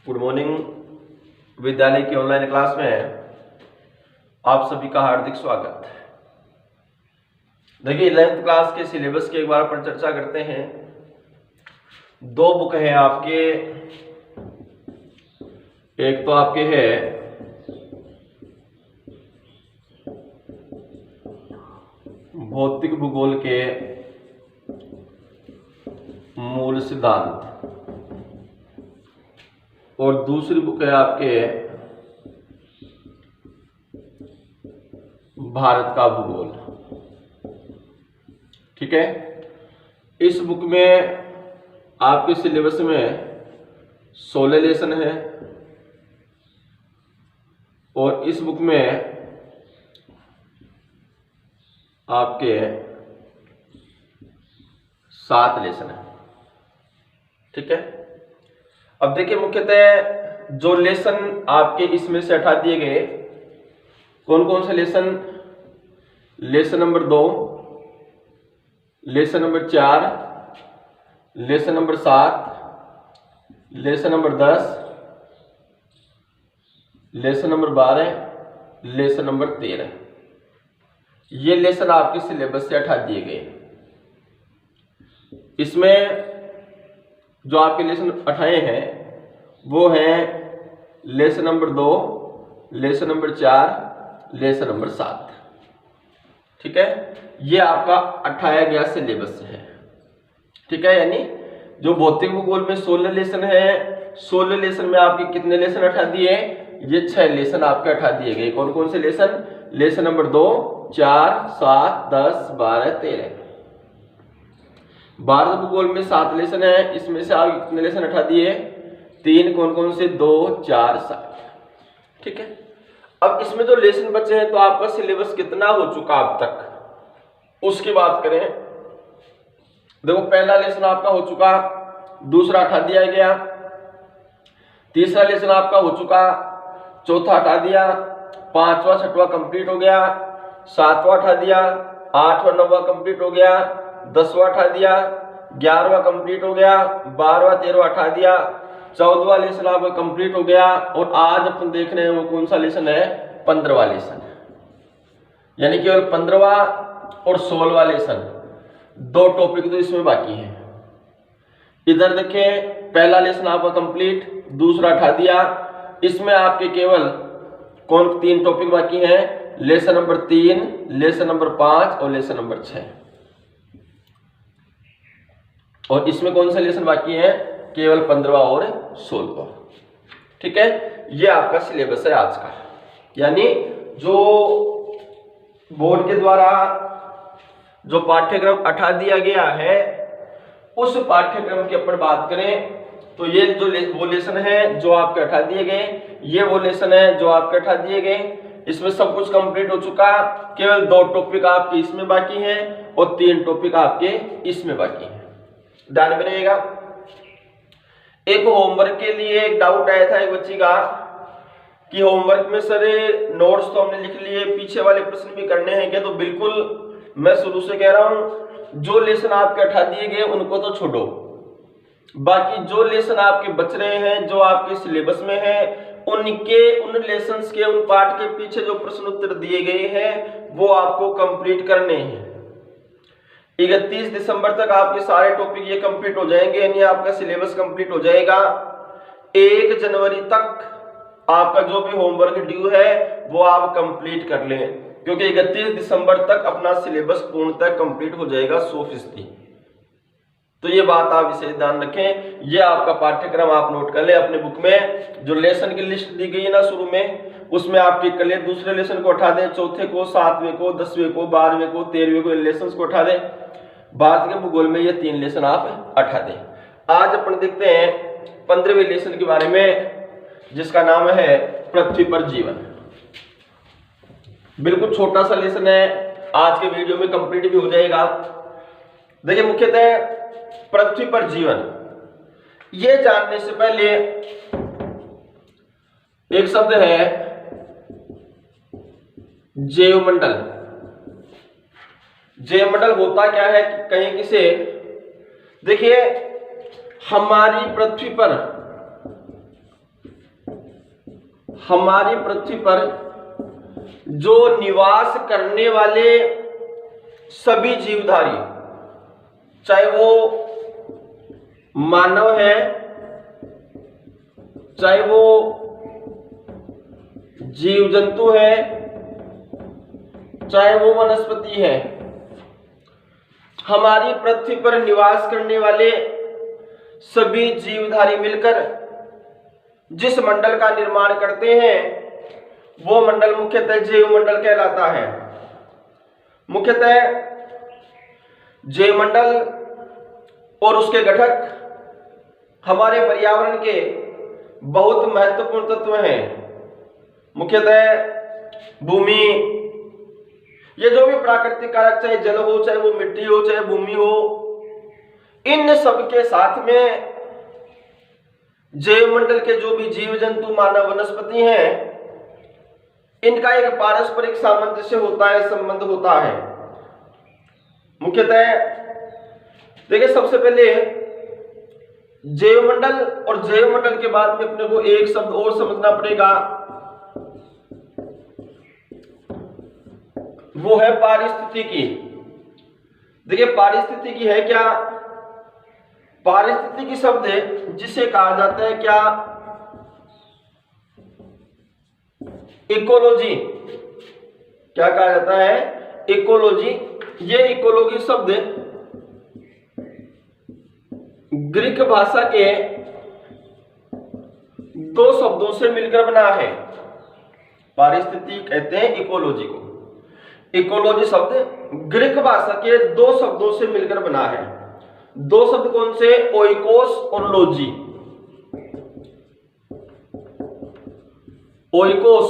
Good morning. विद्यालय की online class में आप सभी का हार्दिक स्वागत। देखिए 11th क्लास के सिलेबस के एक बार पर चर्चा करते हैं। दो बुक हैं आपके, एक तो आपके है भौतिक भूगोल के मूल सिद्धांत और दूसरी बुक है आपके भारत का भूगोल। ठीक है, इस बुक में आपके सिलेबस में 16 लेसन है और इस बुक में आपके 7 लेसन है। ठीक है, अब देखिए मुख्यतः जो लेसन आपके इसमें से हटा दिए गए कौन कौन से lesson, lesson number 2, lesson number 4, lesson number 7, lesson number 10, lesson number 12, lesson number 13, ये लेसन आपके सिलेबस से हटा दिए गए। इसमें जो आपके लेसन हटाए हैं वो हैं lesson number 2, lesson number 4, lesson number 7। ठीक है, ये आपका हटाया गया सिलेबस है। ठीक है, यानी जो भौतिक भूगोल में 16 लेसन है, 16 लेसन में आपके कितने लेसन हटा दिए? ये 6 लेसन आपके हटा दिए गए। कौन कौन से लेसन? Lesson number 2, 4, 7, 10, 12, 13। भारत भूगोल में 7 लेसन है, इसमें से आपके कितने लेसन हटा दिए? 3। कौन कौन से? 2, 4, 7। ठीक है, अब इसमें जो लेसन बचे हैं तो आपका सिलेबस कितना हो चुका अब तक उसकी बात करें। देखो पहला लेसन आपका हो चुका, दूसरा हटा दिया गया, तीसरा लेसन आपका हो चुका, चौथा हटा दिया, 5वां 6वां कंप्लीट हो गया, 7वां हटा दिया, 8वां 9वां कंप्लीट हो गया, 10वां हटा दिया, 11वां कंप्लीट हो गया, 12वां 13वां हटा दिया, 14वां लेसन आपका कंप्लीट हो गया और आज अपन देख रहे हैं वो कौन सा लेसन है? 15वां लेसन। यानी केवल 15वां और 16वां लेसन, 2 टॉपिक तो इसमें बाकी है। इधर देखें पहला लेसन आपका कंप्लीट, दूसरा हटा दिया, इसमें आपके केवल कौन 3 टॉपिक बाकी हैं? लेसन नंबर 3, लेसन नंबर 5 और लेसन नंबर 6। और इसमें कौन सा लेसन बाकी है? केवल 15वां और 16वां। ठीक है, ये आपका सिलेबस है आज का। यानी जो बोर्ड के द्वारा जो पाठ्यक्रम हटा दिया गया है उस पाठ्यक्रम की अपन बात करें तो ये जो वो लेसन है जो आपके हटा दिए गए, ये वो लेसन है जो आपके हटा दिए गए। इसमें सब कुछ कंप्लीट हो चुका, केवल 2 टॉपिक आपके इसमें बाकी हैं और 3 टॉपिक आपके इसमें बाकी हैं। ध्यान में रहिएगा। एक होमवर्क के लिए एक डाउट आया था एक बच्ची का कि होमवर्क में सर नोट्स तो हमने लिख लिए, पीछे वाले प्रश्न भी करने हैं क्या? तो बिल्कुल मैं शुरू से कह रहा हूं, जो लेसन आपके हटा दिए गए उनको तो छोड़ो, बाकी जो लेसन आपके बच रहे हैं जो आपके सिलेबस में है उन लेसन्स के उन पार्ट के पीछे जो प्रश्न उत्तर दिए गए हैं वो आपको कंप्लीट करने हैं। 31 दिसंबर तक आपके सारे टॉपिक ये कंप्लीट हो जाएंगे, यानी आपका सिलेबस कंप्लीट हो जाएगा। 1 जनवरी तक आपका जो भी होमवर्क ड्यू है वो आप कंप्लीट कर लें, क्योंकि 31 दिसंबर तक अपना सिलेबस पूर्णतः कंप्लीट हो जाएगा 100%। तो ये बात आप इसे ध्यान रखें। ये आपका पाठ्यक्रम आप नोट कर ले अपने बुक में। जो लेसन की लिस्ट दी गई है ना शुरू में, उसमें आप टिक कर ले। दूसरे लेसन को उठा दें, चौथे को, 7वें को, 10वें को, 12वें को, 13वें को, इन लेसन को उठा दें। भारत के भूगोल में ये 3 लेसन आप हटा दें। आज अपन देखते हैं 15वें लेसन के बारे में, जिसका नाम है पृथ्वी पर जीवन। बिल्कुल छोटा सा लेसन है, आज के वीडियो में कंप्लीट भी हो जाएगा। देखिए मुख्यतः पृथ्वी पर जीवन, ये जानने से पहले एक शब्द है जैवमंडल। जैवमंडल होता क्या है? कहीं किसे, देखिए हमारी पृथ्वी पर हमारी पृथ्वी पर जो निवास करने वाले सभी जीवधारी, चाहे वो मानव है, चाहे वो जीव जंतु है, चाहे वो वनस्पति है, हमारी पृथ्वी पर निवास करने वाले सभी जीवधारी मिलकर जिस मंडल का निर्माण करते हैं वो मंडल मुख्यतः जैव मंडल कहलाता है। मुख्यतः जैव मंडल और उसके घटक हमारे पर्यावरण के बहुत महत्वपूर्ण तत्व हैं। मुख्यतः भूमि, ये जो भी प्राकृतिक कारक, चाहे जल हो, चाहे वो मिट्टी हो, चाहे भूमि हो, इन सब के साथ में जैव मंडल के जो भी जीव जंतु, मानव, वनस्पति हैं, इनका एक पारस्परिक सामंजस्य होता है, संबंध होता है। मुख्यतः देखिए, सबसे पहले जैव मंडल और जैव मंडल के बाद में अपने को एक शब्द और समझना पड़ेगा, वो है पारिस्थितिकी। देखिए, पारिस्थितिकी है क्या? पारिस्थितिकी शब्द है जिसे कहा जाता है क्या? इकोलॉजी। क्या कहा जाता है? इकोलॉजी। ये इकोलॉजी शब्द ग्रीक भाषा के दो शब्दों से मिलकर बना है। पारिस्थितिकी कहते हैं इकोलॉजी को। इकोलॉजी शब्द ग्रीक भाषा के दो शब्दों से मिलकर बना है। दो शब्द कौन से? ओइकोस और लॉजी। ओइकोस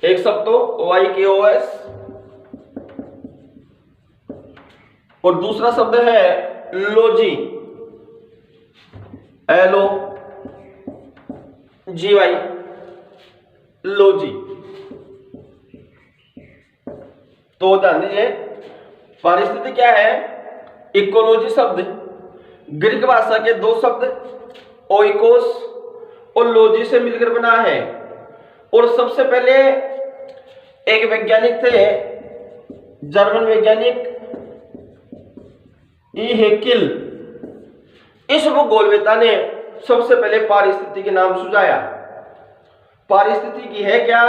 एक शब्द तो OIKOS, और दूसरा शब्द है लॉजी, LOGY, लॉजी। तो ध्यान दीजिए, पारिस्थितिकी क्या है? इकोलॉजी शब्द ग्रीक भाषा के दो शब्द ओइकोस और लॉजी से मिलकर बना है। और सबसे पहले एक वैज्ञानिक थे, जर्मन वैज्ञानिक ई हेकिल, इस भूगोलवेत्ता ने सबसे पहले पारिस्थितिकी नाम सुझाया। पारिस्थितिकी है क्या?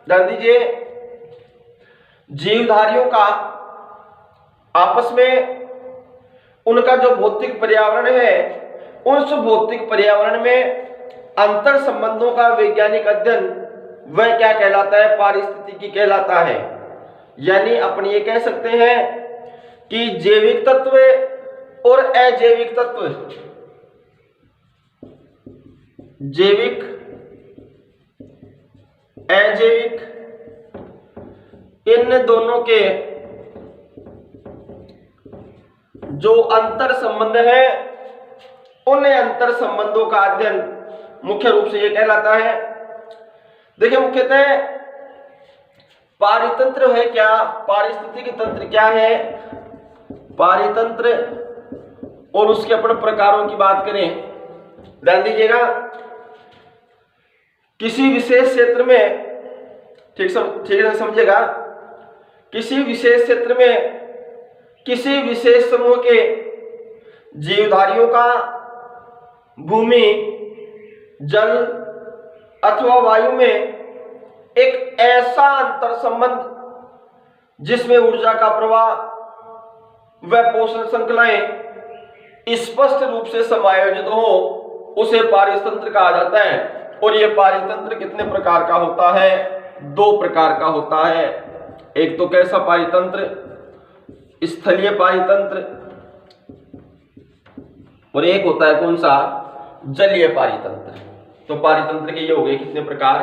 ध्यान दीजिए, जीवधारियों का आपस में उनका जो भौतिक पर्यावरण है, उस भौतिक पर्यावरण में अंतर संबंधों का वैज्ञानिक अध्ययन, वह क्या कहलाता है? पारिस्थितिकी कहलाता है। यानी अपन ये कह सकते हैं कि जैविक तत्व और अजैविक तत्व, जैविक अजैविक, इन दोनों के जो अंतर संबंध है, उन अंतर संबंधों का अध्ययन मुख्य रूप से यह कहलाता है। देखिए, मुख्यतः पारितंत्र है क्या? पारिस्थितिकी तंत्र क्या है? पारितंत्र और उसके अपने प्रकारों की बात करें, ध्यान दीजिएगा, किसी विशेष क्षेत्र में, ठीक से समझिएगा, किसी विशेष क्षेत्र में किसी विशेष समूह के जीवधारियों का भूमि, जल अथवा वायु में एक ऐसा अंतर संबंध जिसमें ऊर्जा का प्रवाह व पोषण श्रृंखलाएं स्पष्ट रूप से समायोजित हो, उसे पारितंत्र कहा जाता है। और यह पारितंत्र कितने प्रकार का होता है? दो प्रकार का होता है। एक तो कैसा पारितंत्र? स्थलीय पारितंत्र, और एक होता है कौन सा? जलीय पारितंत्र। तो पारितंत्र के ये हो गए कितने प्रकार?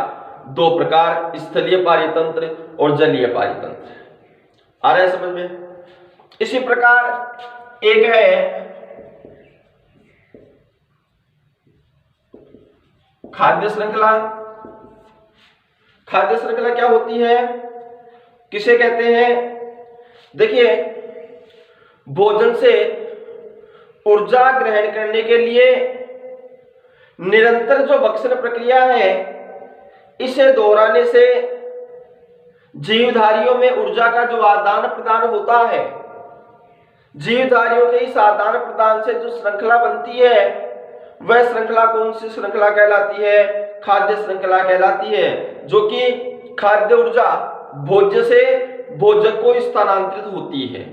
दो प्रकार, स्थलीय पारितंत्र और जलीय पारितंत्र। आ रहा है समझ में? इसी प्रकार एक है खाद्य श्रृंखला। खाद्य श्रृंखला क्या होती है? किसे कहते हैं? देखिए, भोजन से ऊर्जा ग्रहण करने के लिए निरंतर जो भक्षण प्रक्रिया है, इसे दोहराने से जीवधारियों में ऊर्जा का जो आदान प्रदान होता है, जीवधारियों के इस आदान प्रदान से जो श्रृंखला बनती है, वह श्रृंखला कौन सी श्रृंखला कहलाती है? खाद्य श्रृंखला कहलाती है, जो कि खाद्य ऊर्जा भोज्य से भोजक को स्थानांतरित होती है।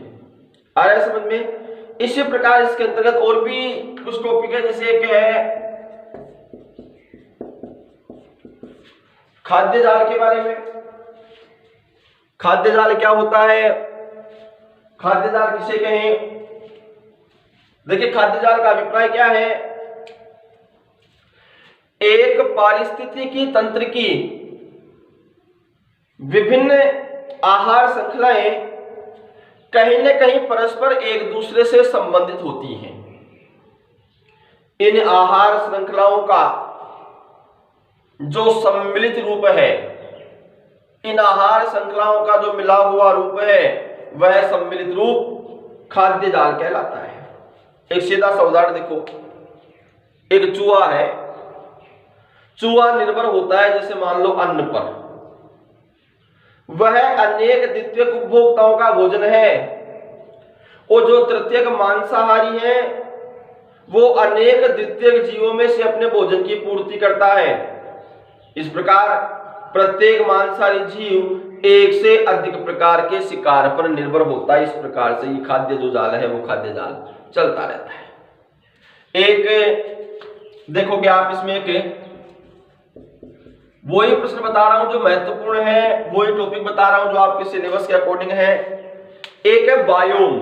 आ रहा है समझ में? इसी प्रकार इसके अंतर्गत और भी कुछ टॉपिक है, जैसे एक है खाद्य जाल के बारे में। खाद्य जाल क्या होता है? खाद्य जाल किसे कहें? देखिए, खाद्य जाल का अभिप्राय क्या है? एक पारिस्थितिकी तंत्र की विभिन्न आहार श्रृंखलाएं कहीं न कहीं परस्पर एक दूसरे से संबंधित होती हैं। इन आहार श्रृंखलाओं का जो सम्मिलित रूप है, इन आहार श्रृंखलाओं का जो मिला हुआ रूप है, वह सम्मिलित रूप खाद्य जाल कहलाता है। एक सीधा सा उदाहरण देखो, एक चूहा है। चूहा निर्भर होता है जैसे मान लो अन्न पर। वह अनेक द्वितीयक उपभोक्ताओं का भोजन है, और जो तृतीयक मांसाहारी है, वो अनेक द्वितीयक जीवों में से अपने भोजन की पूर्ति करता है। इस प्रकार प्रत्येक मांसाहारी जीव एक से अधिक प्रकार के शिकार पर निर्भर होता है। इस प्रकार से ये खाद्य जो जाल है, वो खाद्य जाल चलता रहता है। एक देखोगे आप इसमें एक वही प्रश्न बता रहा हूं जो महत्वपूर्ण है, वही टॉपिक बता रहा हूं जो आपके सिलेबस के अकॉर्डिंग है। एक है बायोम।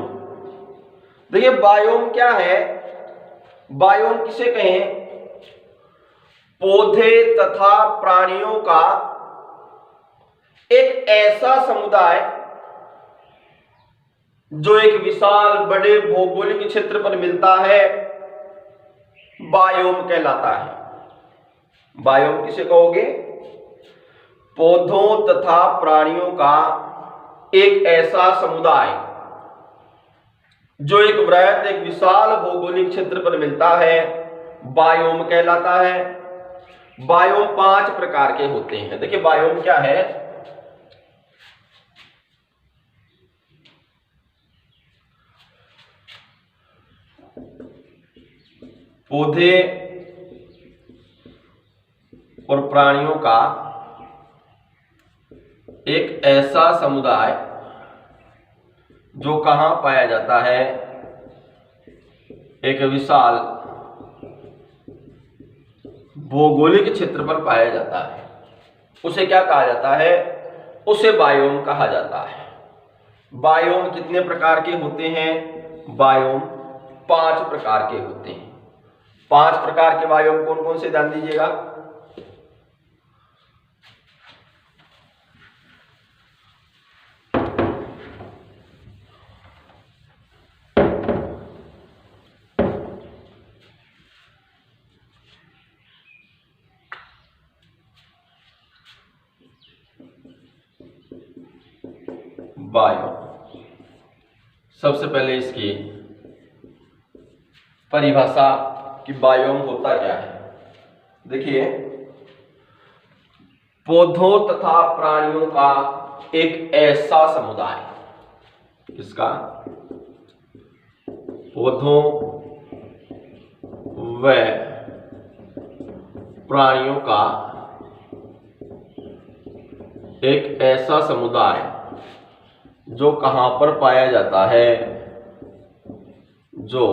देखिए, बायोम क्या है? बायोम किसे कहें? पौधे तथा प्राणियों का एक ऐसा समुदाय जो एक विशाल बड़े भौगोलिक क्षेत्र पर मिलता है, बायोम कहलाता है। बायोम किसे कहोगे? पौधों तथा प्राणियों का एक ऐसा समुदाय जो एक वृहद, एक विशाल भौगोलिक क्षेत्र पर मिलता है, बायोम कहलाता है। बायोम 5 प्रकार के होते हैं। देखिए, बायोम क्या है? पौधे और प्राणियों का एक ऐसा समुदाय जो कहां पाया जाता है? एक विशाल भौगोलिक क्षेत्र पर पाया जाता है। उसे क्या कहा जाता है? उसे बायोम कहा जाता है। बायोम कितने प्रकार के होते हैं? बायोम 5 प्रकार के होते हैं। 5 प्रकार के बायोम कौन कौन से, ध्यान दीजिएगा। बायोम, सबसे पहले इसकी परिभाषा कि बायोम होता क्या है। देखिए, पौधों तथा प्राणियों का एक ऐसा समुदाय, किसका? पौधों व प्राणियों का एक ऐसा समुदाय जो कहां पर पाया जाता है? जो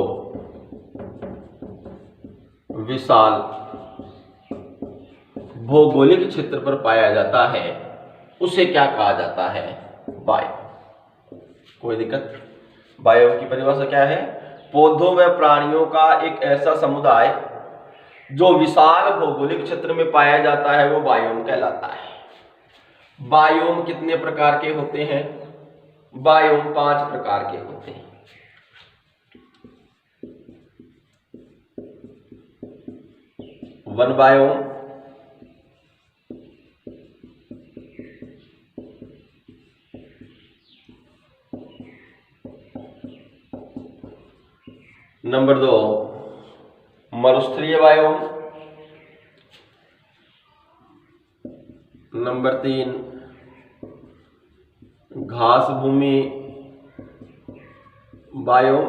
विशाल भौगोलिक क्षेत्र पर पाया जाता है, उसे क्या कहा जाता है? बायोम। कोई दिक्कत? बायोम की परिभाषा क्या है? पौधों व प्राणियों का एक ऐसा समुदाय जो विशाल भौगोलिक क्षेत्र में पाया जाता है, वो बायोम कहलाता है। बायोम कितने प्रकार के होते हैं? बायोम 5 प्रकार के होते हैं। वन बायोम, नंबर 2 मरुस्थलीय बायोम, नंबर 3 घास भूमि बायोम,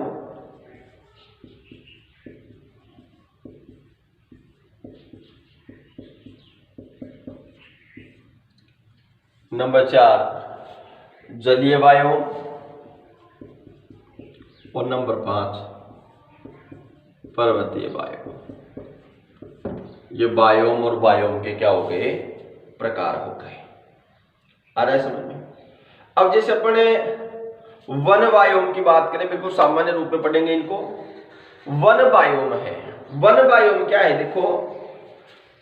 नंबर 4 जलीय बायोम, और नंबर 5 पर्वतीय बायोम। ये बायोम और बायोम के क्या हो गए, प्रकार हो गए। आ रहा है समझ में? अब जैसे अपने वन बायोम की बात करें, बिल्कुल सामान्य रूप में पढ़ेंगे इनको। वन बायोम है, वन बायोम क्या है, देखो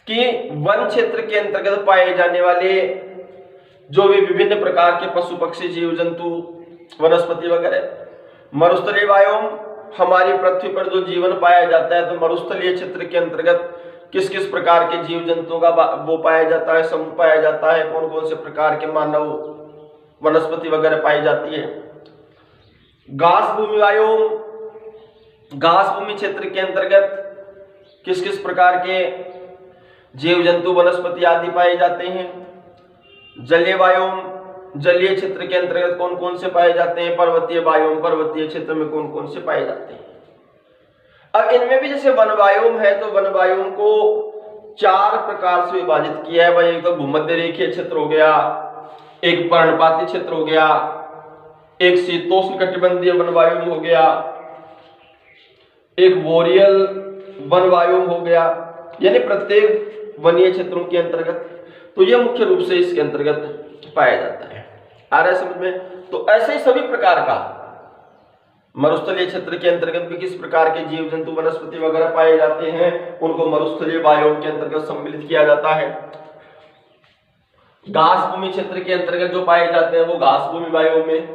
कि वन क्षेत्र के अंतर्गत पाए जाने वाले जो भी विभिन्न प्रकार के पशु पक्षी जीव जंतु वनस्पति वगैरह। मरुस्थलीय बायोम हमारी पृथ्वी पर जो जीवन पाया जाता है, तो मरुस्थलीय क्षेत्र के अंतर्गत किस किस प्रकार के जीव जंतुओं का वो पाया जाता है, समूह पाया जाता है, कौन कौन से प्रकार के मानव वनस्पति वगैरह पाई जाती है। घास भूमि बायोम, घास भूमि क्षेत्र के अंतर्गत किस किस प्रकार के जीव जंतु वनस्पति आदि पाए जाते हैं। जलीय बायोम, जलीय क्षेत्र के अंतर्गत कौन कौन से पाए जाते हैं। पर्वतीय बायोम, पर्वतीय क्षेत्र में कौन कौन से पाए जाते हैं। अब इनमें भी जैसे वन बायोम है, तो वन बायोम को 4 प्रकार से विभाजित किया है भाई। एक तो भूमध्य रेखीय क्षेत्र हो गया, एक पर्णपाती क्षेत्र हो गया, एक शीतोष्ण कटिबंधीय वन बायोम हो गया, एक बोरियल वन बायोम हो गया। यानी प्रत्येक वनीय क्षेत्रों के अंतर्गत, तो यह मुख्य रूप से इसके अंतर्गत पाया जाता है। आ रहा है समझ में? तो ऐसे ही सभी प्रकार का मरुस्थलीय क्षेत्र के अंतर्गत भी किस प्रकार के जीव जंतु वनस्पति वगैरह पाए जाते हैं, उनको मरुस्थलीय बायोम के अंतर्गत सम्मिलित किया जाता है। घास भूमि क्षेत्र के अंतर्गत जो पाए जाते हैं वो घास भूमि बायोम में,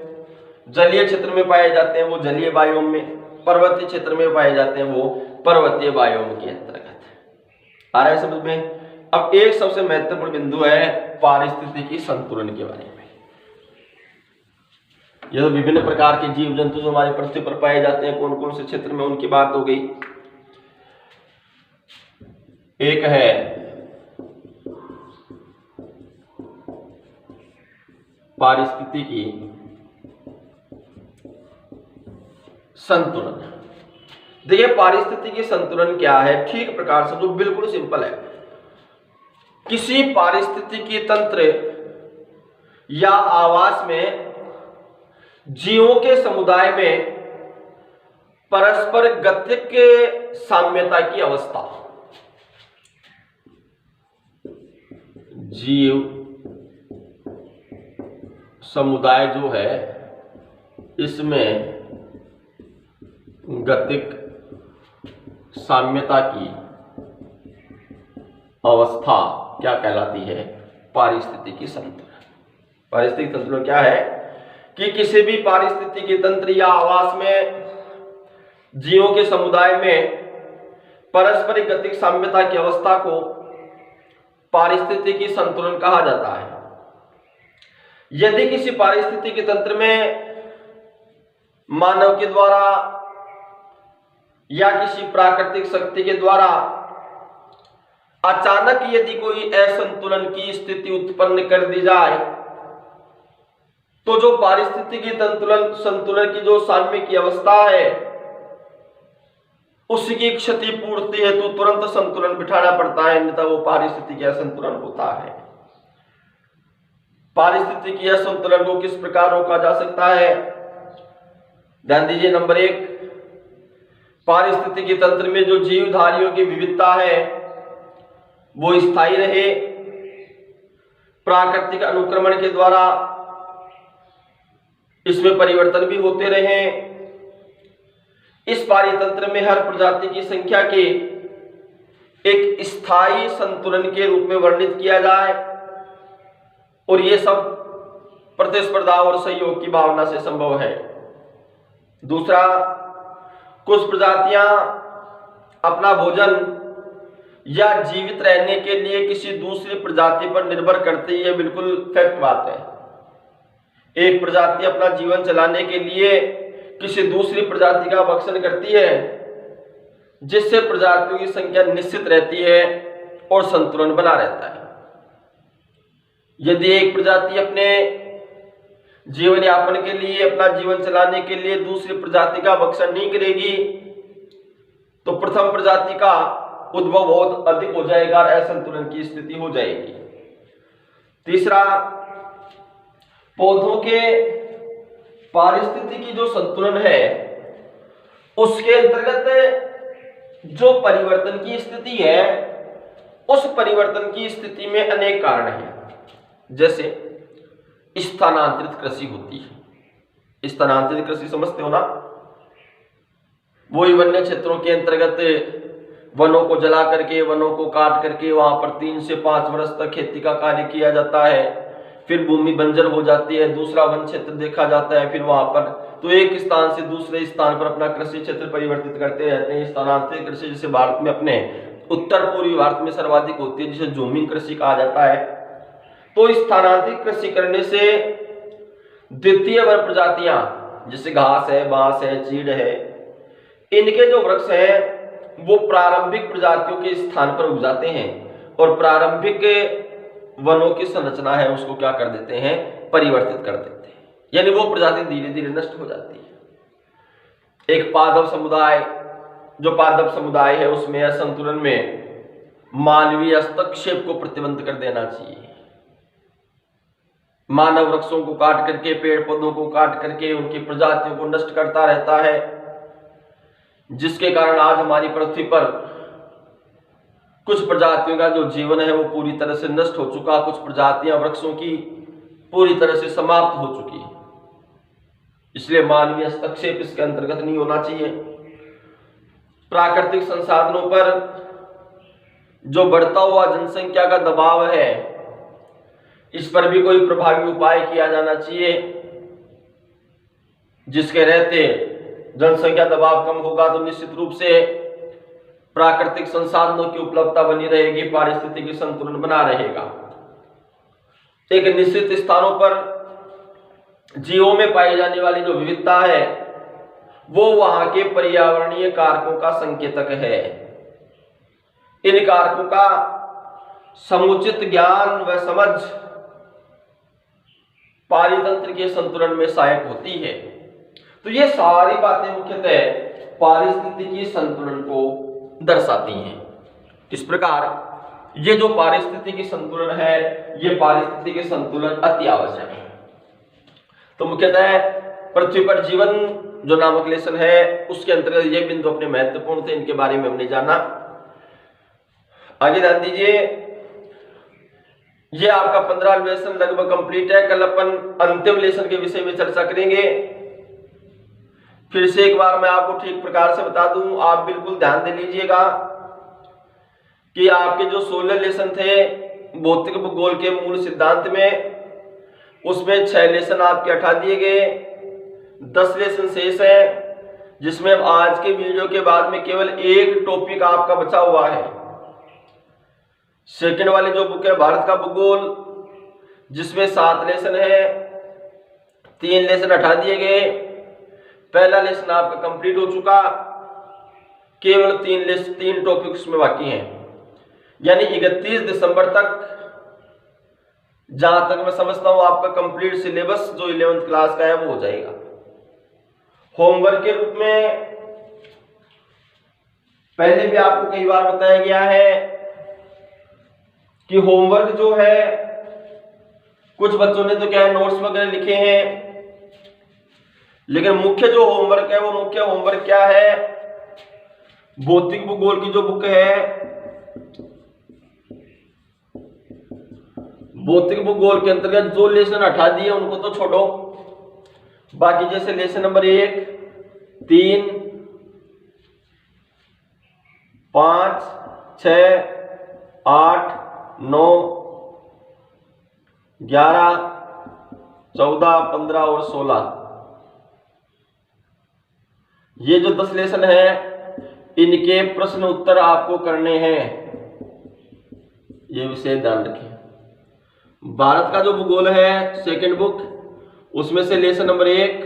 जलीय क्षेत्र में पाए जाते हैं वो जलीय बायोम में, पर्वतीय क्षेत्र में पाए जाते हैं वो पर्वतीय बायोम के अंतर्गत। आ रहा है समझ में? अब एक सबसे महत्वपूर्ण बिंदु है पारिस्थितिकी संतुलन के बारे में। यह तो विभिन्न प्रकार के जीव जंतु जो हमारी पृथ्वी पर पाए जाते हैं, कौन कौन से क्षेत्र में, उनकी बात हो गई। एक है पारिस्थितिकी संतुलन। देखिए पारिस्थितिकी संतुलन क्या है, ठीक प्रकार से, जो बिल्कुल सिंपल है। किसी पारिस्थितिकी तंत्र या आवास में जीवों के समुदाय में परस्पर गतिक साम्यता की अवस्था। जीव समुदाय जो है इसमें गतिक साम्यता की अवस्था क्या कहलाती है, पारिस्थितिकी संतुलन। पारिस्थितिकी संतुलन क्या है कि किसी भी पारिस्थितिकी तंत्र या आवास में जीवों के समुदाय में परस्परिक गतिक साम्यता की अवस्था को पारिस्थितिकी संतुलन कहा जाता है। यदि किसी पारिस्थितिकी तंत्र में मानव के द्वारा या किसी प्राकृतिक शक्ति के द्वारा अचानक यदि कोई असंतुलन की स्थिति उत्पन्न कर दी जाए, तो जो पारिस्थितिकी संतुलन की जो साम्य की अवस्था है उसकी क्षतिपूर्ति हेतु तुरंत संतुलन बिठाना पड़ता है, अन्यथा वो पारिस्थितिकी असंतुलन होता है। पारिस्थितिकी असंतुलन को किस प्रकार रोका जा सकता है? ध्यान दीजिए। नंबर 1, पारिस्थितिकी तंत्र में जो जीवधारियों की विविधता है वो स्थायी रहे, प्राकृतिक अनुक्रमण के द्वारा इसमें परिवर्तन भी होते रहे। इस पारितंत्र में हर प्रजाति की संख्या के एक स्थायी संतुलन के रूप में वर्णित किया जाए, और ये सब प्रतिस्पर्धा और सहयोग की भावना से संभव है। दूसरा, कुछ प्रजातियां अपना भोजन या जीवित रहने के लिए किसी दूसरी प्रजाति पर निर्भर करती है, बिल्कुल फैक्ट बात है। एक प्रजाति अपना जीवन चलाने के लिए किसी दूसरी प्रजाति का भक्षण करती है, जिससे प्रजातियों की संख्या निश्चित रहती है और संतुलन बना रहता है। यदि एक प्रजाति अपने जीवन यापन के लिए, अपना जीवन चलाने के लिए दूसरी प्रजाति का भक्षण नहीं करेगी तो प्रथम प्रजाति का उद्भव बहुत अधिक हो जाएगा, असंतुलन की स्थिति हो जाएगी। तीसरा, पौधों के पारिस्थितिकी जो संतुलन है उसके अंतर्गत जो परिवर्तन की स्थिति है, उस परिवर्तन की स्थिति में अनेक कारण हैं। जैसे स्थानांतरित कृषि होती है। स्थानांतरित कृषि समझते हो ना? वही वन्य क्षेत्रों के अंतर्गत वनों को जला करके, वनों को काट करके वहां पर 3 से 5 वर्ष तक खेती का कार्य किया जाता है, फिर भूमि बंजर हो जाती है, दूसरा वन क्षेत्र देखा जाता है, फिर वहां पर तो एक स्थान से दूसरे स्थान पर अपना कृषि क्षेत्र परिवर्तित करते रहते हैं। स्थानांतरित कृषि जैसे भारत में अपने उत्तर पूर्वी भारत में सर्वाधिक होती है, जिसे ज़ूमिंग कृषि कहा जाता है। तो स्थानांतरित कृषि करने से द्वितीय वन प्रजातियां जैसे घास है, बांस है, चीड़ है, इनके जो वृक्ष हैं वो प्रारंभिक प्रजातियों के स्थान पर उग जाते हैं और प्रारंभिक वनों की संरचना है उसको क्या कर देते हैं, परिवर्तित कर देते हैं, यानी वो प्रजाति धीरे धीरे नष्ट हो जाती है। एक पादप समुदाय, जो पादप समुदाय है उसमें असंतुलन में मानवीय हस्तक्षेप को प्रतिबंध कर देना चाहिए। मानव वृक्षों को काट करके, पेड़ पौधों को काट करके उनकी प्रजातियों को नष्ट करता रहता है, जिसके कारण आज हमारी पृथ्वी पर कुछ प्रजातियों का जो जीवन है वो पूरी तरह से नष्ट हो चुका, कुछ प्रजातियां वृक्षों की पूरी तरह से समाप्त हो चुकी है। इसलिए मानवीय हस्तक्षेप इसके अंतर्गत नहीं होना चाहिए। प्राकृतिक संसाधनों पर जो बढ़ता हुआ जनसंख्या का दबाव है, इस पर भी कोई प्रभावी उपाय किया जाना चाहिए, जिसके रहते जनसंख्या दबाव कम होगा तो निश्चित रूप से प्राकृतिक संसाधनों की उपलब्धता बनी रहेगी, पारिस्थितिकी संतुलन बना रहेगा। एक निश्चित स्थानों पर जीवों में पाई जाने वाली जो विविधता है वो वहां के पर्यावरणीय कारकों का संकेतक है। इन कारकों का समुचित ज्ञान व समझ पारितंत्र के संतुलन में सहायक होती है। तो ये सारी बातें मुख्यतः पारिस्थितिकी संतुलन को दर्शाती हैं। इस प्रकार ये जो पारिस्थितिकी संतुलन है, ये पारिस्थितिकी संतुलन अति आवश्यक है। तो मुख्यतः पृथ्वी पर जीवन जो नामक लेसन है उसके अंतर्गत ये बिंदु अपने महत्वपूर्ण थे, इनके बारे में हमने जाना। आगे ध्यान दीजिए, ये आपका 15 लेसन लगभग कंप्लीट है। कल अपन अंतिम लेसन के विषय में चर्चा करेंगे। फिर से एक बार मैं आपको ठीक प्रकार से बता दूं, आप बिल्कुल ध्यान दे लीजिएगा कि आपके जो 16 लेसन थे भौतिक भूगोल के मूल सिद्धांत में, उसमें 6 लेसन आपके हटा दिए गए, 10 लेसन शेष है, जिसमें अब आज के वीडियो के बाद में केवल एक टॉपिक आपका बचा हुआ है। सेकंड वाली जो बुक है भारत का भूगोल, जिसमें 7 लेसन है, 3 लेसन हटा दिए गए। पहला लेसन आपका कंप्लीट हो चुका, केवल 3 टॉपिक उसमें बाकी हैं। यानी 31 दिसंबर तक जहां तक मैं समझता हूं आपका कंप्लीट सिलेबस जो 11th क्लास का है वो हो जाएगा। होमवर्क के रूप में पहले भी आपको कई बार बताया गया है कि होमवर्क जो है, कुछ बच्चों ने तो क्या है नोट्स वगैरह लिखे हैं, लेकिन मुख्य जो होमवर्क है वो मुख्य होमवर्क क्या है, भौतिक भूगोल की जो बुक है, भौतिक भूगोल के अंतर्गत जो लेसन हटा दिए उनको तो छोड़ो, बाकी जैसे लेसन नंबर 1, 3, 5, 6, 8, 9, 11, 14, 15 और 16, ये जो 10 लेसन है इनके प्रश्न उत्तर आपको करने हैं, ये विषय ध्यान रखें। भारत का जो भूगोल है सेकंड बुक, उसमें से lesson number 1,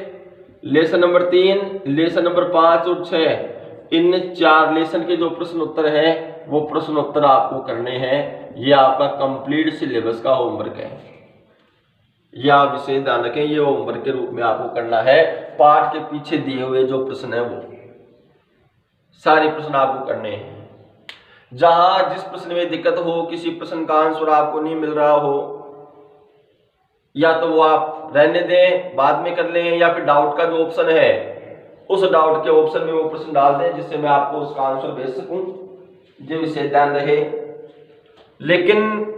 lesson number 3, lesson number 5 और 6, इन 4 लेसन के जो प्रश्न उत्तर है वो प्रश्न उत्तर आपको करने हैं। ये आपका कंप्लीट सिलेबस का होमवर्क है। ये आप विषय ध्यान रखें, ये होमवर्क के रूप में आपको करना है। पाठ के पीछे दिए हुए जो प्रश्न है वो सारे प्रश्न आपको करने हैं। जहां जिस प्रश्न में दिक्कत हो, किसी प्रश्न का आंसर आपको नहीं मिल रहा हो, या तो वो आप रहने दें, बाद में कर लें, या फिर डाउट का जो ऑप्शन है उस डाउट के ऑप्शन में वो प्रश्न डाल दें जिससे मैं आपको उसका आंसर भेज सकूं। ये विषय ध्यान रहे। लेकिन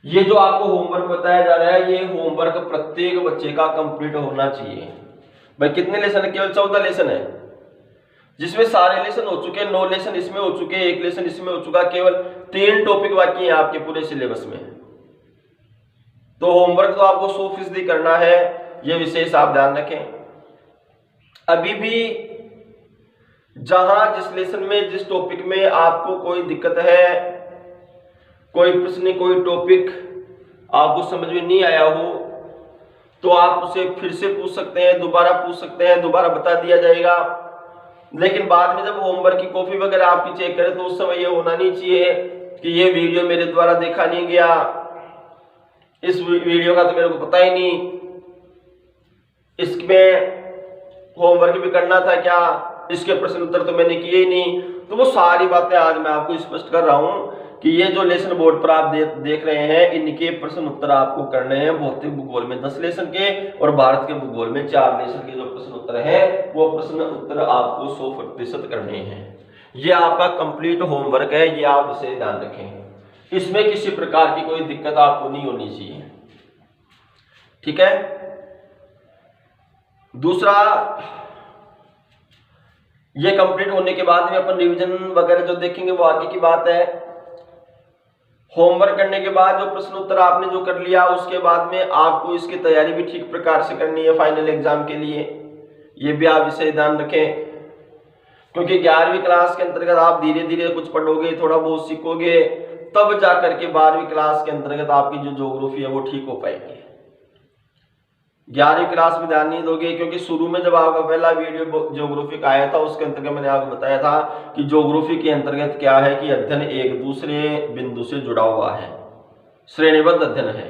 ये जो आपको होमवर्क बताया जा रहा है, ये होमवर्क प्रत्येक बच्चे का कंप्लीट होना चाहिए। भाई कितने लेसन है? केवल 14 लेसन है, जिसमें सारे लेसन हो चुके हैं। 9 लेसन इसमें हो चुके हैं, 1 लेसन इसमें हो चुका। केवल 3 टॉपिक बाकी हैं आपके पूरे सिलेबस में। तो होमवर्क तो आपको 100% करना है, ये विशेष आप ध्यान रखें। अभी भी जहां जिस लेसन में, जिस टॉपिक में आपको कोई दिक्कत है, कोई प्रश्न, कोई टॉपिक आपको समझ में नहीं आया हो, तो आप उसे फिर से पूछ सकते हैं, दोबारा पूछ सकते हैं, दोबारा बता दिया जाएगा। लेकिन बाद में जब होमवर्क की कॉपी वगैरह आपकी चेक करें तो उस समय ये होना नहीं चाहिए कि ये वीडियो मेरे द्वारा देखा नहीं गया, इस वीडियो का तो मेरे को पता ही नहीं, इसमें होमवर्क भी करना था क्या, इसके प्रश्न उत्तर तो मैंने किए ही नहीं। तो वो सारी बातें आज मैं आपको स्पष्ट कर रहा हूं कि ये जो लेसन बोर्ड पर आप देख रहे हैं, इनके प्रश्न उत्तर आपको करने हैं। भौतिक भूगोल में 10 लेसन के और भारत के भूगोल में 4 लेसन के जो प्रश्न उत्तर है, वो प्रश्न उत्तर आपको 100% करने हैं। ये आपका कंप्लीट होमवर्क है, ये आप इसे ध्यान रखें। इसमें किसी प्रकार की कोई दिक्कत आपको नहीं होनी चाहिए, ठीक है। दूसरा, ये कंप्लीट होने के बाद में अपन रिवीजन वगैरह जो देखेंगे वो आगे की बात है। होमवर्क करने के बाद जो प्रश्न उत्तर आपने जो कर लिया, उसके बाद में आपको इसकी तैयारी भी ठीक प्रकार से करनी है फाइनल एग्जाम के लिए। ये भी आप इसे ध्यान रखें, क्योंकि 11वीं क्लास के अंतर्गत आप धीरे धीरे कुछ पढ़ोगे, थोड़ा बहुत सीखोगे, तब जाकर के 12वीं क्लास के अंतर्गत आपकी जो ज्योग्राफी है वो ठीक हो पाएगी। 11वीं क्लास में ध्यान नहीं दोगे, क्योंकि शुरू में जब आपका पहला वीडियो ज्योग्राफी का आया था, उसके अंतर्गत मैंने आपको बताया था कि ज्योग्राफी के अंतर्गत क्या है कि अध्ययन एक दूसरे बिंदु से जुड़ा हुआ है, श्रेणीबद्ध अध्ययन है।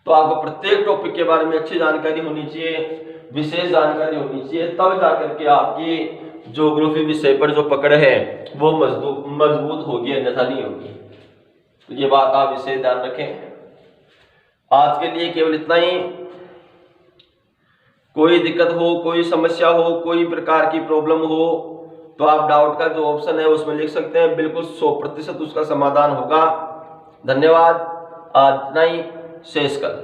तो आपको प्रत्येक टॉपिक के बारे में अच्छी जानकारी होनी चाहिए, विशेष जानकारी होनी चाहिए, तब जाकर के आपकी ज्योग्राफी विषय पर जो पकड़ है वो मजबूत होगी, अन्यथा नहीं होगी। तो ये बात आप इसे ध्यान रखें। आज के लिए केवल इतना ही। कोई दिक्कत हो, कोई समस्या हो, कोई प्रकार की प्रॉब्लम हो, तो आप डाउट का जो ऑप्शन है उसमें लिख सकते हैं, बिल्कुल 100% उसका समाधान होगा। धन्यवाद। आज इतना ही, शेष कल।